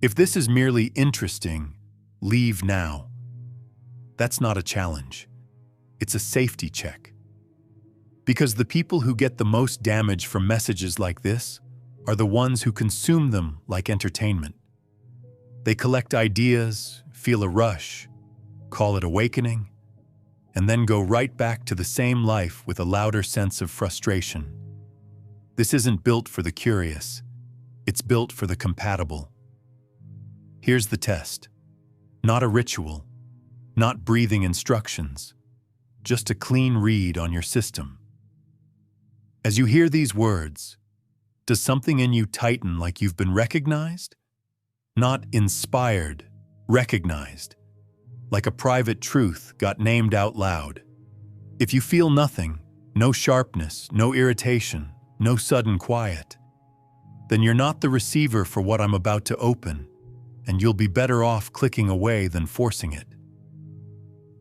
If this is merely interesting, leave now. That's not a challenge. It's a safety check. Because the people who get the most damage from messages like this are the ones who consume them like entertainment. They collect ideas, feel a rush, call it awakening, and then go right back to the same life with a louder sense of frustration. This isn't built for the curious. It's built for the compatible. Here's the test. Not a ritual, not breathing instructions, just a clean read on your system. As you hear these words, does something in you tighten like you've been recognized? Not inspired, recognized, like a private truth got named out loud. If you feel nothing, no sharpness, no irritation, no sudden quiet, then you're not the receiver for what I'm about to open, and you'll be better off clicking away than forcing it.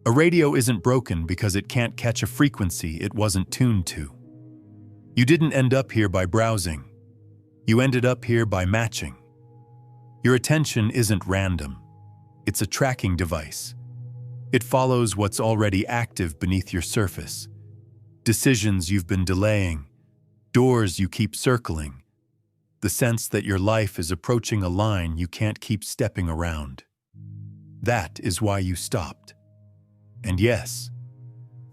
A radio isn't broken because it can't catch a frequency it wasn't tuned to. You didn't end up here by browsing. You ended up here by matching. Your attention isn't random. It's a tracking device. It follows what's already active beneath your surface. Decisions you've been delaying, doors you keep circling, the sense that your life is approaching a line you can't keep stepping around. That is why you stopped. And yes,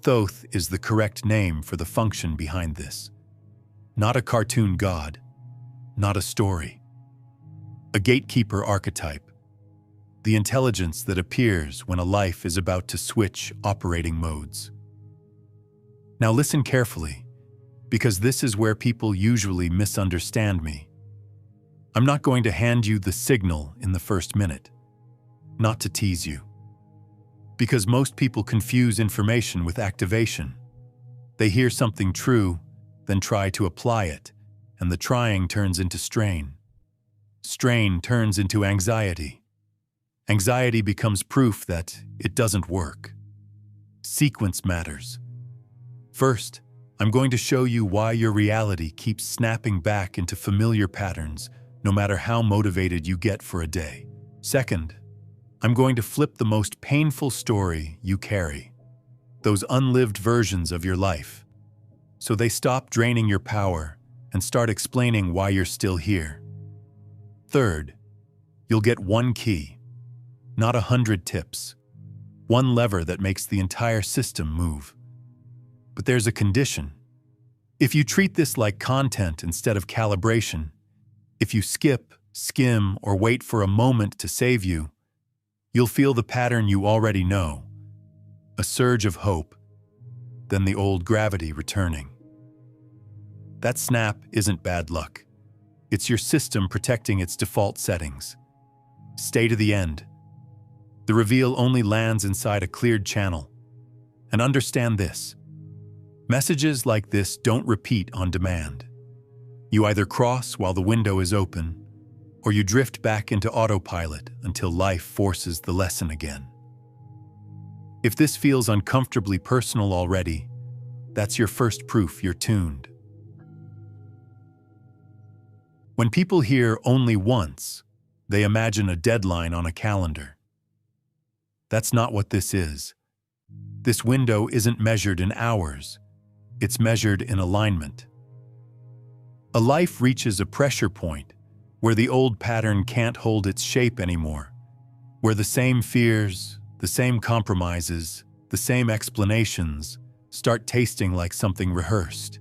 Thoth is the correct name for the function behind this. Not a cartoon god, not a story. A gatekeeper archetype, the intelligence that appears when a life is about to switch operating modes. Now listen carefully, because this is where people usually misunderstand me. I'm not going to hand you the signal in the first minute, not to tease you. Because most people confuse information with activation. They hear something true, then try to apply it, and the trying turns into strain. Strain turns into anxiety. Anxiety becomes proof that it doesn't work. Sequence matters. First, I'm going to show you why your reality keeps snapping back into familiar patterns, no matter how motivated you get for a day. Second, I'm going to flip the most painful story you carry, those unlived versions of your life, so they stop draining your power and start explaining why you're still here. Third, you'll get one key, not 100 tips, one lever that makes the entire system move. But there's a condition. If you treat this like content instead of calibration, if you skip, skim, or wait for a moment to save you, you'll feel the pattern you already know, a surge of hope, then the old gravity returning. That snap isn't bad luck. It's your system protecting its default settings. Stay to the end. The reveal only lands inside a cleared channel. And understand this. Messages like this don't repeat on demand. You either cross while the window is open, or you drift back into autopilot until life forces the lesson again. If this feels uncomfortably personal already, that's your first proof you're tuned. When people hear only once, they imagine a deadline on a calendar. That's not what this is. This window isn't measured in hours. It's measured in alignment. A life reaches a pressure point where the old pattern can't hold its shape anymore, where the same fears, the same compromises, the same explanations start tasting like something rehearsed.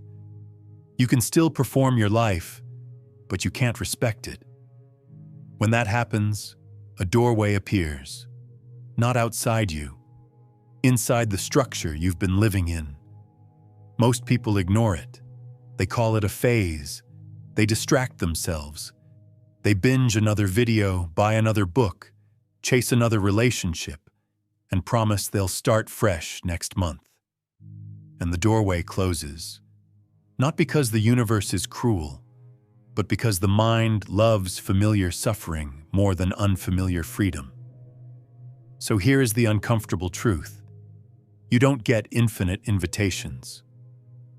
You can still perform your life, but you can't respect it. When that happens, a doorway appears, not outside you, inside the structure you've been living in. Most people ignore it. They call it a phase. They distract themselves. They binge another video, buy another book, chase another relationship, and promise they'll start fresh next month. And the doorway closes. Not because the universe is cruel, but because the mind loves familiar suffering more than unfamiliar freedom. So here is the uncomfortable truth. You don't get infinite invitations.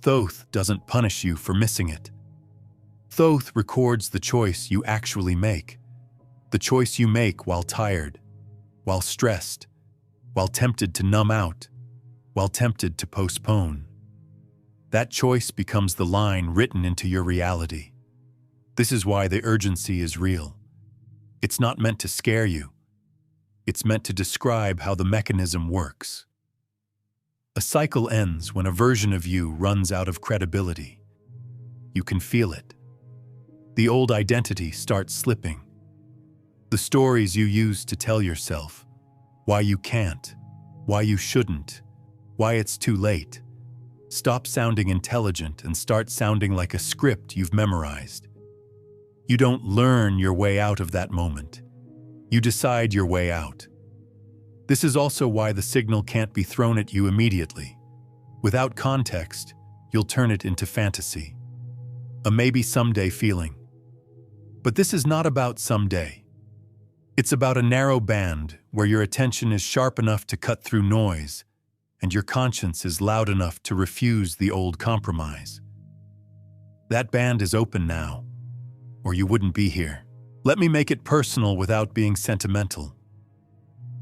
Thoth doesn't punish you for missing it. Thoth records the choice you actually make. The choice you make while tired, while stressed, while tempted to numb out, while tempted to postpone. That choice becomes the line written into your reality. This is why the urgency is real. It's not meant to scare you. It's meant to describe how the mechanism works. A cycle ends when a version of you runs out of credibility. You can feel it. The old identity starts slipping. The stories you use to tell yourself why you can't, why you shouldn't, why it's too late, stop sounding intelligent and start sounding like a script you've memorized. You don't learn your way out of that moment. You decide your way out. This is also why the signal can't be thrown at you immediately. Without context, you'll turn it into fantasy, a maybe someday feeling. But this is not about someday. It's about a narrow band where your attention is sharp enough to cut through noise and your conscience is loud enough to refuse the old compromise. That band is open now, or you wouldn't be here. Let me make it personal without being sentimental.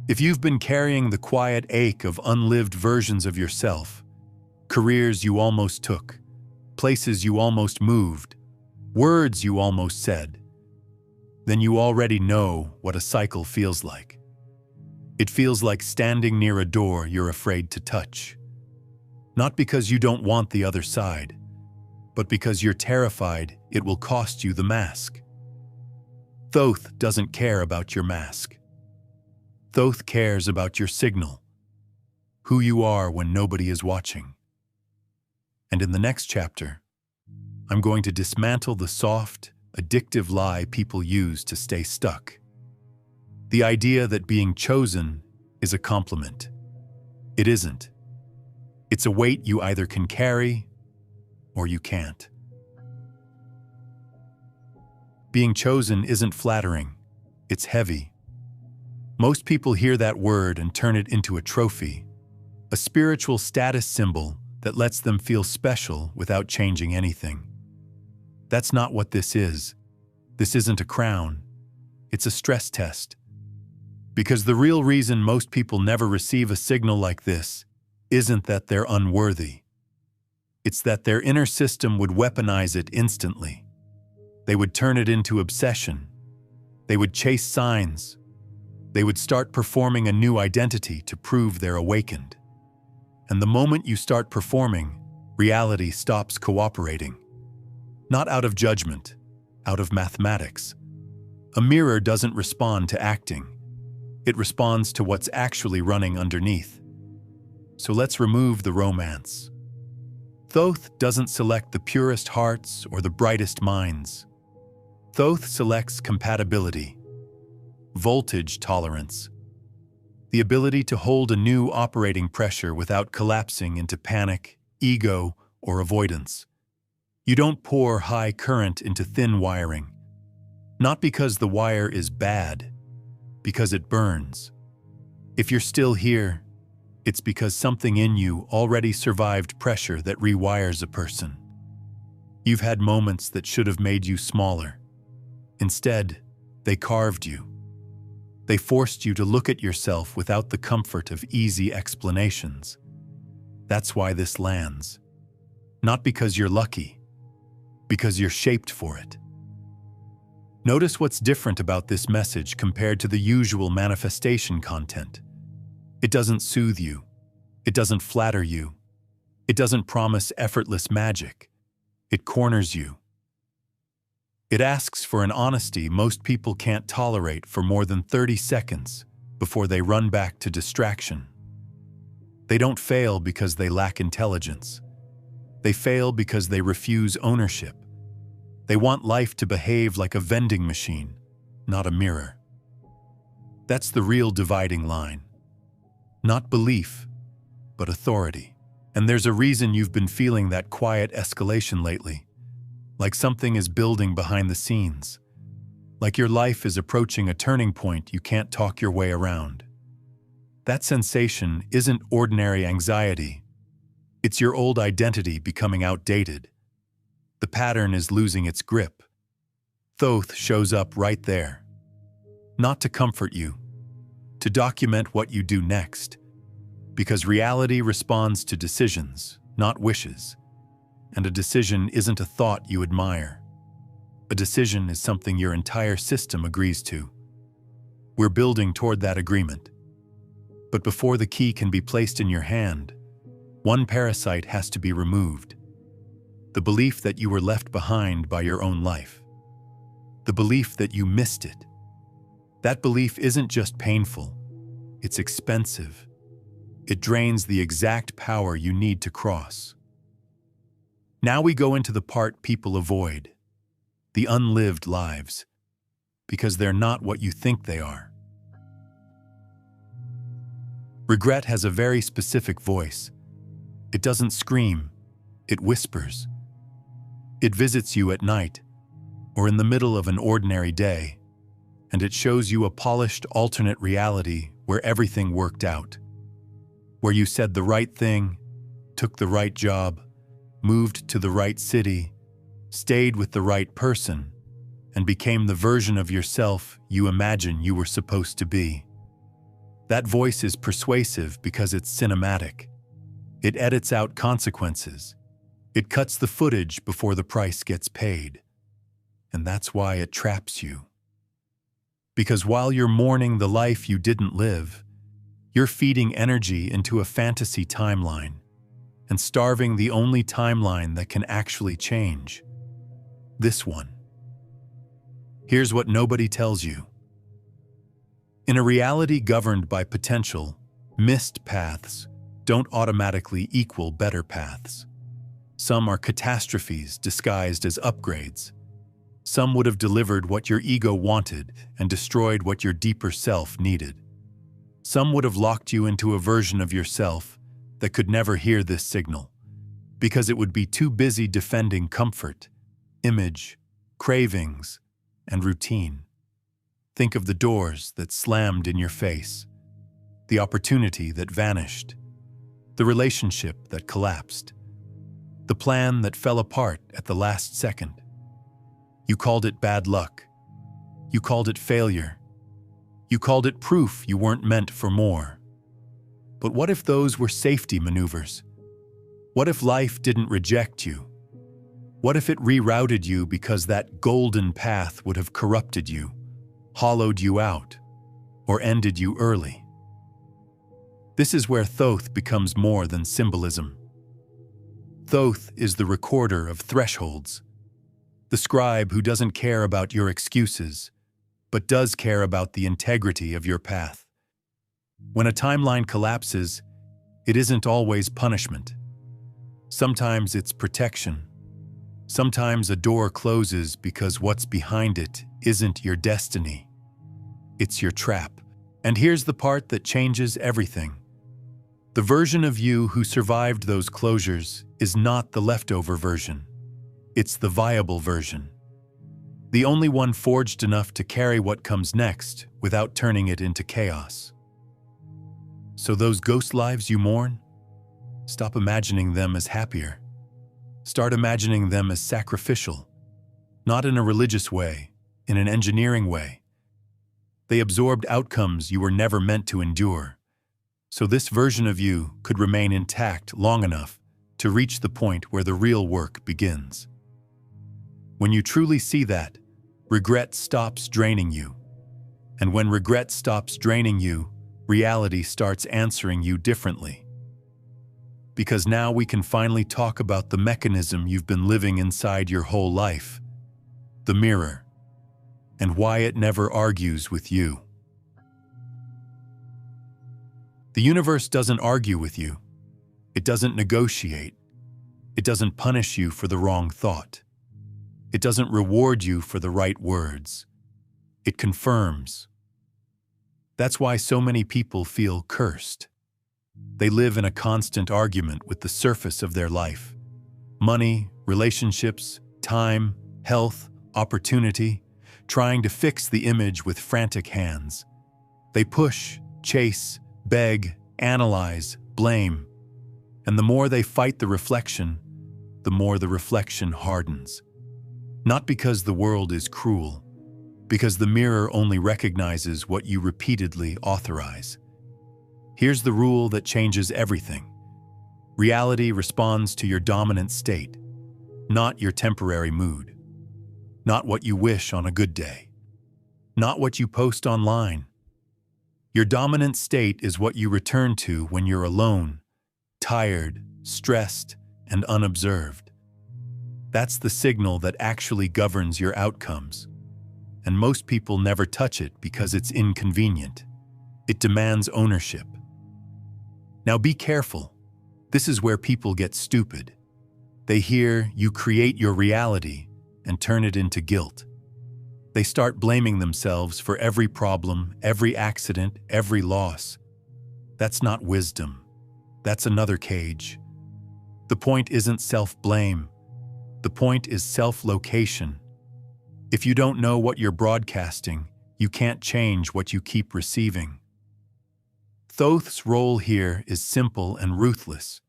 If you've been carrying the quiet ache of unlived versions of yourself, careers you almost took, places you almost moved, words you almost said, then you already know what a cycle feels like. It feels like standing near a door you're afraid to touch. Not because you don't want the other side, but because you're terrified it will cost you the mask. Thoth doesn't care about your mask. Thoth cares about your signal, who you are when nobody is watching. And in the next chapter, I'm going to dismantle the soft, addictive lie people use to stay stuck. The idea that being chosen is a compliment. It isn't. It's a weight you either can carry or you can't. Being chosen isn't flattering, it's heavy. Most people hear that word and turn it into a trophy, a spiritual status symbol that lets them feel special without changing anything. That's not what this is. This isn't a crown. It's a stress test. Because the real reason most people never receive a signal like this isn't that they're unworthy. It's that their inner system would weaponize it instantly. They would turn it into obsession. They would chase signs. They would start performing a new identity to prove they're awakened. And the moment you start performing, reality stops cooperating. Not out of judgment, out of mathematics. A mirror doesn't respond to acting. It responds to what's actually running underneath. So let's remove the romance. Thoth doesn't select the purest hearts or the brightest minds. Thoth selects compatibility, voltage tolerance, the ability to hold a new operating pressure without collapsing into panic, ego, or avoidance. You don't pour high current into thin wiring, not because the wire is bad, because it burns. If you're still here, it's because something in you already survived pressure that rewires a person. You've had moments that should have made you smaller. Instead, they carved you. They forced you to look at yourself without the comfort of easy explanations. That's why this lands. Not because you're lucky, because you're shaped for it. Notice what's different about this message compared to the usual manifestation content. It doesn't soothe you. It doesn't flatter you. It doesn't promise effortless magic. It corners you. It asks for an honesty most people can't tolerate for more than 30 seconds before they run back to distraction. They don't fail because they lack intelligence. They fail because they refuse ownership. They want life to behave like a vending machine, not a mirror. That's the real dividing line. Not belief, but authority. And there's a reason you've been feeling that quiet escalation lately. Like something is building behind the scenes. Like your life is approaching a turning point you can't talk your way around. That sensation isn't ordinary anxiety. It's your old identity becoming outdated. The pattern is losing its grip. Thoth shows up right there. not to comfort you, to document what you do next, because reality responds to decisions, not wishes, and a decision isn't a thought you admire. A decision is something your entire system agrees to. We're building toward that agreement. But before the key can be placed in your hand, one parasite has to be removed. The belief that you were left behind by your own life. The belief that you missed it. That belief isn't just painful, it's expensive. It drains the exact power you need to cross. Now we go into the part people avoid, the unlived lives, because they're not what you think they are. Regret has a very specific voice. It doesn't scream, it whispers. It visits you at night, or in the middle of an ordinary day, and it shows you a polished alternate reality where everything worked out. Where you said the right thing, took the right job, moved to the right city, stayed with the right person, and became the version of yourself you imagine you were supposed to be. That voice is persuasive because it's cinematic. It edits out consequences. It cuts the footage before the price gets paid. And that's why it traps you. Because while you're mourning the life you didn't live, you're feeding energy into a fantasy timeline and starving the only timeline that can actually change. This one. Here's what nobody tells you. In a reality governed by potential, missed paths don't automatically equal better paths. Some are catastrophes disguised as upgrades. Some would have delivered what your ego wanted and destroyed what your deeper self needed. Some would have locked you into a version of yourself that could never hear this signal, because it would be too busy defending comfort, image, cravings, and routine. Think of the doors that slammed in your face, the opportunity that vanished, the relationship that collapsed, the plan that fell apart at the last second. You called it bad luck. You called it failure. You called it proof you weren't meant for more. But what if those were safety maneuvers? What if life didn't reject you? What if it rerouted you because that golden path would have corrupted you, hollowed you out, or ended you early? This is where Thoth becomes more than symbolism. Thoth is the recorder of thresholds, the scribe who doesn't care about your excuses, but does care about the integrity of your path. When a timeline collapses, it isn't always punishment. Sometimes it's protection. Sometimes a door closes because what's behind it isn't your destiny. It's your trap. And here's the part that changes everything. The version of you who survived those closures is not the leftover version. It's the viable version. The only one forged enough to carry what comes next without turning it into chaos. So those ghost lives you mourn, stop imagining them as happier. Start imagining them as sacrificial, not in a religious way, in an engineering way. They absorbed outcomes you were never meant to endure. So this version of you could remain intact long enough to reach the point where the real work begins. When you truly see that, regret stops draining you. And when regret stops draining you, reality starts answering you differently. Because now we can finally talk about the mechanism you've been living inside your whole life, the mirror, and why it never argues with you. The universe doesn't argue with you. It doesn't negotiate. It doesn't punish you for the wrong thought. It doesn't reward you for the right words. It confirms. That's why so many people feel cursed. They live in a constant argument with the surface of their life. Money, relationships, time, health, opportunity, trying to fix the image with frantic hands. They push, chase, beg, analyze, blame. And the more they fight the reflection, the more the reflection hardens. Not because the world is cruel, Because the mirror only recognizes what you repeatedly authorize. Here's the rule that changes everything. Reality responds to your dominant state, not your temporary mood. Not what you wish on a good day. Not what you post online. Your dominant state is what you return to when you're alone, tired, stressed, and unobserved. That's the signal that actually governs your outcomes. And most people never touch it because it's inconvenient. It demands ownership. Now be careful. This is where people get stupid. They hear you create your reality and turn it into guilt. They start blaming themselves for every problem, every accident, every loss. That's not wisdom. That's another cage. The point isn't self-blame. The point is self-location. If you don't know what you're broadcasting, you can't change what you keep receiving. Thoth's role here is simple and ruthless,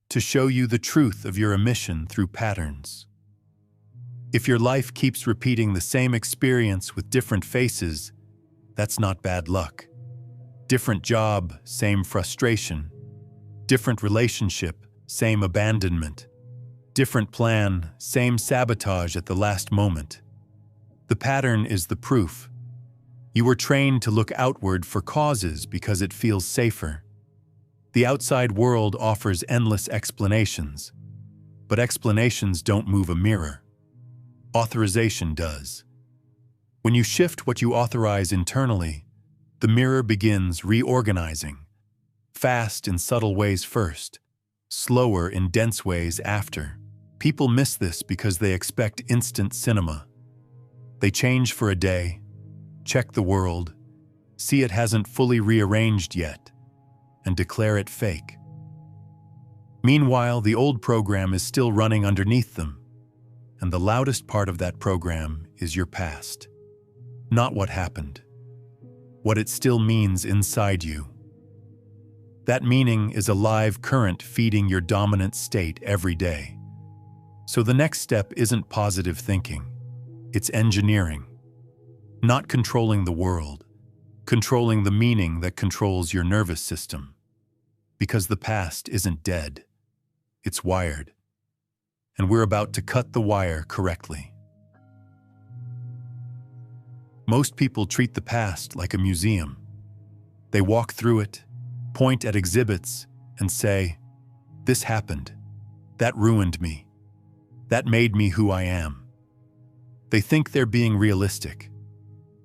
to show you the truth of your emission through patterns. If your life keeps repeating the same experience with different faces, that's not bad luck. Different job, same frustration. Different relationship, same abandonment. Different plan, same sabotage at the last moment. The pattern is the proof. You were trained to look outward for causes because it feels safer. The outside world offers endless explanations, but explanations don't move a mirror. Authorization does. When you shift what you authorize internally, the mirror begins reorganizing, fast in subtle ways first, slower in dense ways after. People miss this because they expect instant cinema. They change for a day, check the world, see it hasn't fully rearranged yet, and declare it fake. Meanwhile, the old program is still running underneath them, and the loudest part of that program is your past. Not what happened, what it still means inside you. That meaning is a live current feeding your dominant state every day. So the next step isn't positive thinking, it's engineering. Not controlling the world, controlling the meaning that controls your nervous system. Because the past isn't dead, it's wired. And we're about to cut the wire correctly. Most people treat the past like a museum. They walk through it, point at exhibits, and say, "This happened. That ruined me. That made me who I am." They think they're being realistic,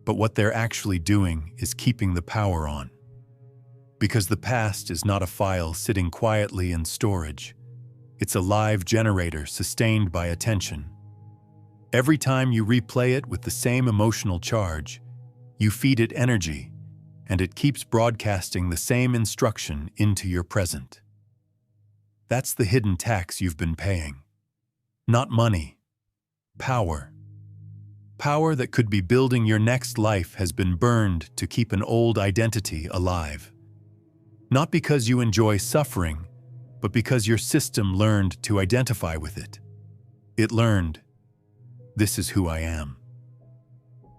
but what they're actually doing is keeping the power on. Because the past is not a file sitting quietly in storage. It's a live generator sustained by attention. Every time you replay it with the same emotional charge, you feed it energy, and it keeps broadcasting the same instruction into your present. That's the hidden tax you've been paying. Not money, power. Power that could be building your next life has been burned to keep an old identity alive. Not because you enjoy suffering, but because your system learned to identify with it. It learned, "This is who I am."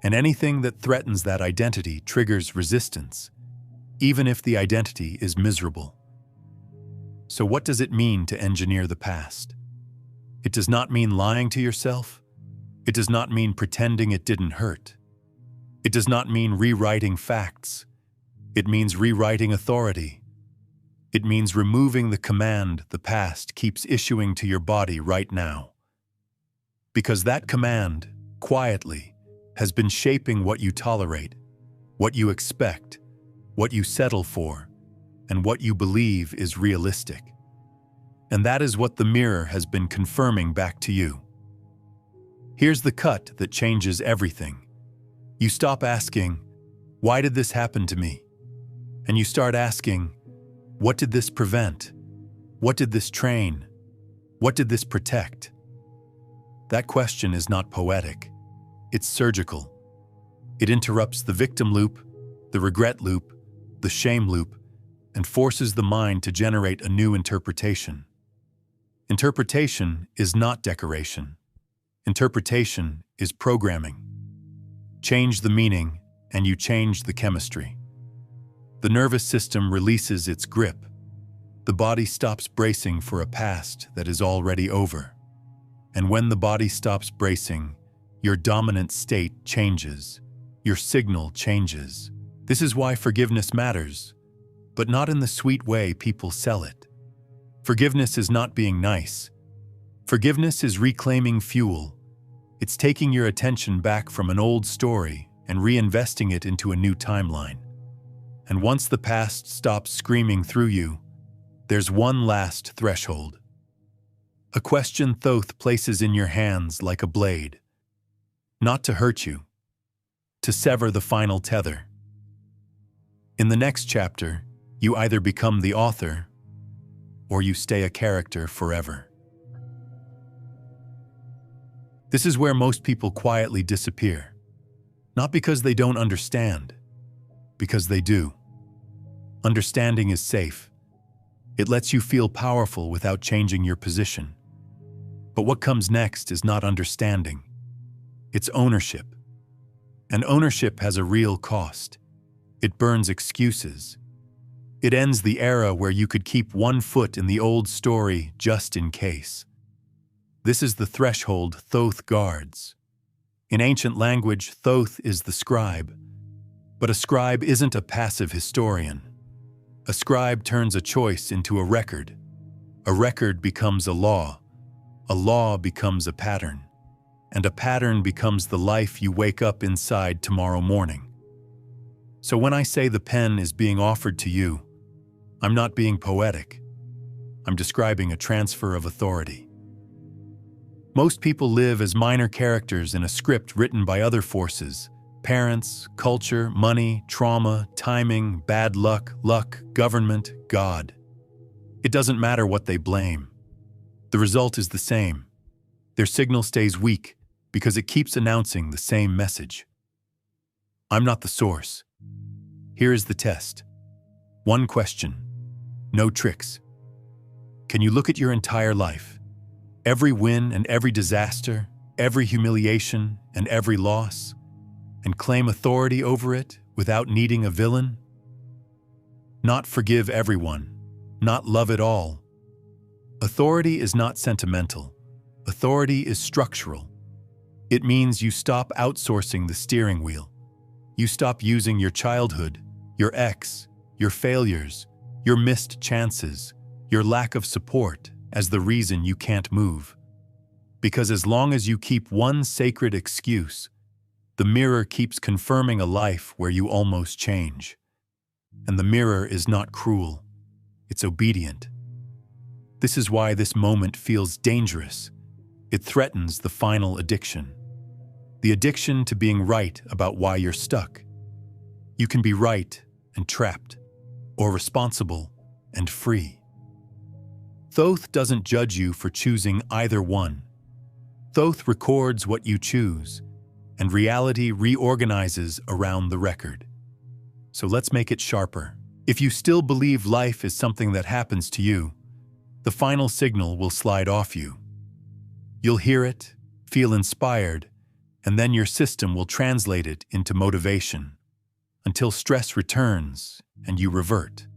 And anything that threatens that identity triggers resistance, even if the identity is miserable. So what does it mean to engineer the past? It does not mean lying to yourself. It does not mean pretending it didn't hurt. It does not mean rewriting facts. It means rewriting authority. It means removing the command the past keeps issuing to your body right now. Because that command, quietly, has been shaping what you tolerate, what you expect, what you settle for, and what you believe is realistic. And that is what the mirror has been confirming back to you. Here's the cut that changes everything. You stop asking, "Why did this happen to me?" And you start asking, "What did this prevent? What did this train? What did this protect?" That question is not poetic. It's surgical. It interrupts the victim loop, the regret loop, the shame loop, and forces the mind to generate a new interpretation. Interpretation is not decoration. Interpretation is programming. Change the meaning, and you change the chemistry. The nervous system releases its grip. The body stops bracing for a past that is already over. And when the body stops bracing, your dominant state changes. Your signal changes. This is why forgiveness matters, but not in the sweet way people sell it. Forgiveness is not being nice. Forgiveness is reclaiming fuel. It's taking your attention back from an old story and reinvesting it into a new timeline. And once the past stops screaming through you, there's one last threshold. A question Thoth places in your hands like a blade. Not to hurt you, to sever the final tether. In the next chapter, you either become the author or you stay a character forever. This is where most people quietly disappear. Not because they don't understand, because they do. Understanding is safe. It lets you feel powerful without changing your position. But what comes next is not understanding. It's ownership. And ownership has a real cost. It burns excuses. It ends the era where you could keep one foot in the old story just in case. This is the threshold Thoth guards. In ancient language, Thoth is the scribe. But a scribe isn't a passive historian. A scribe turns a choice into a record. A record becomes a law becomes a pattern. And a pattern becomes the life you wake up inside tomorrow morning. So when I say the pen is being offered to you, I'm not being poetic. I'm describing a transfer of authority. Most people live as minor characters in a script written by other forces: parents, culture, money, trauma, timing, bad luck, government, God. It doesn't matter what they blame. The result is the same. Their signal stays weak because it keeps announcing the same message. I'm not the source. Here is the test. One question. No tricks. Can you look at your entire life? Every win and every disaster, every humiliation and every loss, and claim authority over it without needing a villain? Not forgive everyone, not love it all. Authority is not sentimental. Authority is structural. It means you stop outsourcing the steering wheel. You stop using your childhood, your ex, your failures, your missed chances, your lack of support as the reason you can't move. Because as long as you keep one sacred excuse, the mirror keeps confirming a life where you almost change. And the mirror is not cruel. It's obedient. This is why this moment feels dangerous. It threatens the final addiction. The addiction to being right about why you're stuck. You can be right and trapped, or responsible and free. Thoth doesn't judge you for choosing either one. Thoth records what you choose, and reality reorganizes around the record. So let's make it sharper. If you still believe life is something that happens to you, the final signal will slide off you. You'll hear it, feel inspired, and then your system will translate it into motivation, until stress returns and you revert.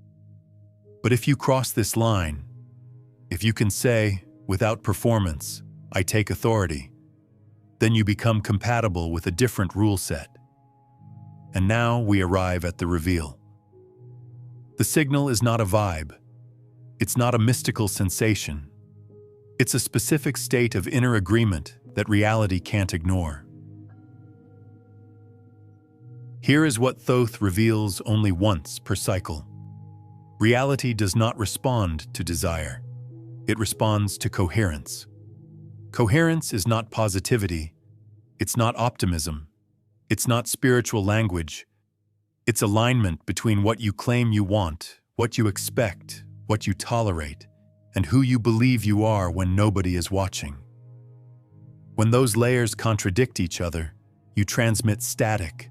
But if you cross this line, if you can say, without performance, I take authority, then you become compatible with a different rule set. And now we arrive at the reveal. The signal is not a vibe. It's not a mystical sensation. It's a specific state of inner agreement that reality can't ignore. Here is what Thoth reveals only once per cycle. Reality does not respond to desire. It responds to coherence. Coherence is not positivity. It's not optimism. It's not spiritual language. It's alignment between what you claim you want, what you expect, what you tolerate, and who you believe you are when nobody is watching. When those layers contradict each other, you transmit static,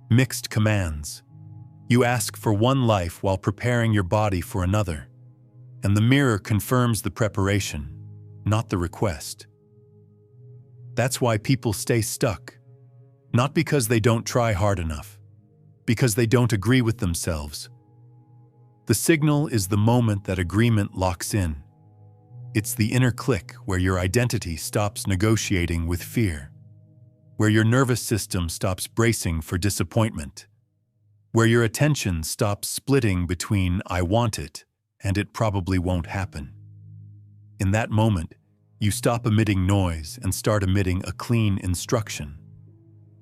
mixed commands. You ask for one life while preparing your body for another, and the mirror confirms the preparation, not the request. That's why people stay stuck. Not because they don't try hard enough, because they don't agree with themselves. The signal is the moment that agreement locks in. It's the inner click where your identity stops negotiating with fear, where your nervous system stops bracing for disappointment, where your attention stops splitting between "I want it" and "it probably won't happen." In that moment, you stop emitting noise and start emitting a clean instruction.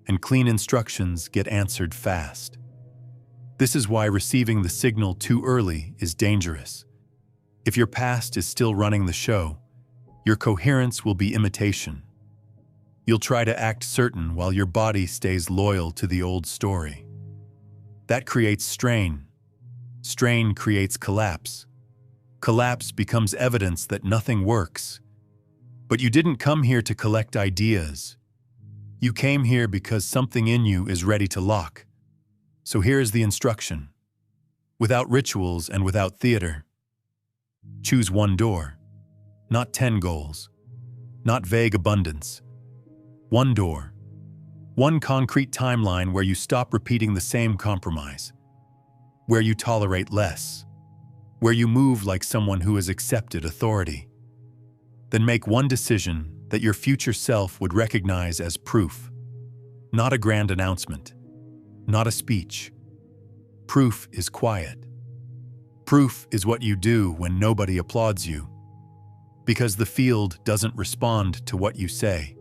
And clean instructions get answered fast. This is why receiving the signal too early is dangerous. If your past is still running the show, your coherence will be imitation. You'll try to act certain while your body stays loyal to the old story. That creates strain. Strain creates collapse. Collapse becomes evidence that nothing works. But you didn't come here to collect ideas. You came here because something in you is ready to lock. So here is the instruction. Without rituals and without theater, choose one door, not 10 goals, not vague abundance. One door, one concrete timeline where you stop repeating the same compromise, where you tolerate less, where you move like someone who has accepted authority. Then make one decision that your future self would recognize as proof. Not a grand announcement, not a speech. Proof is quiet. Proof is what you do when nobody applauds you. Because the field doesn't respond to what you say.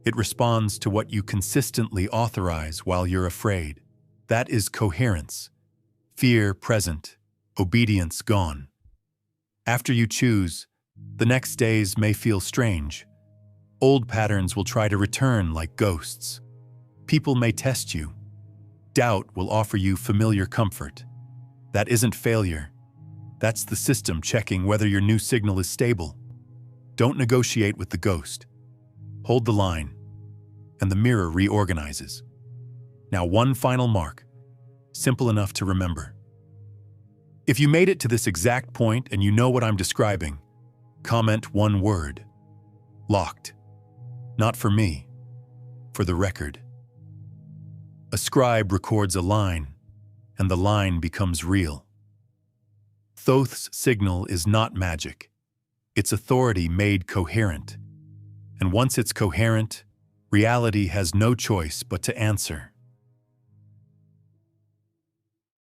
It responds to what you consistently authorize while you're afraid. That is coherence. Fear present, obedience gone. After you choose, the next days may feel strange. Old patterns will try to return like ghosts. People may test you. Doubt will offer you familiar comfort. That isn't failure. That's the system checking whether your new signal is stable. Don't negotiate with the ghost. Hold the line, and the mirror reorganizes. Now, one final mark, simple enough to remember. If you made it to this exact point and you know what I'm describing, comment one word. Locked. Not for me, for the record. A scribe records a line, and the line becomes real. Thoth's signal is not magic. It's authority made coherent. And once it's coherent, reality has no choice but to answer.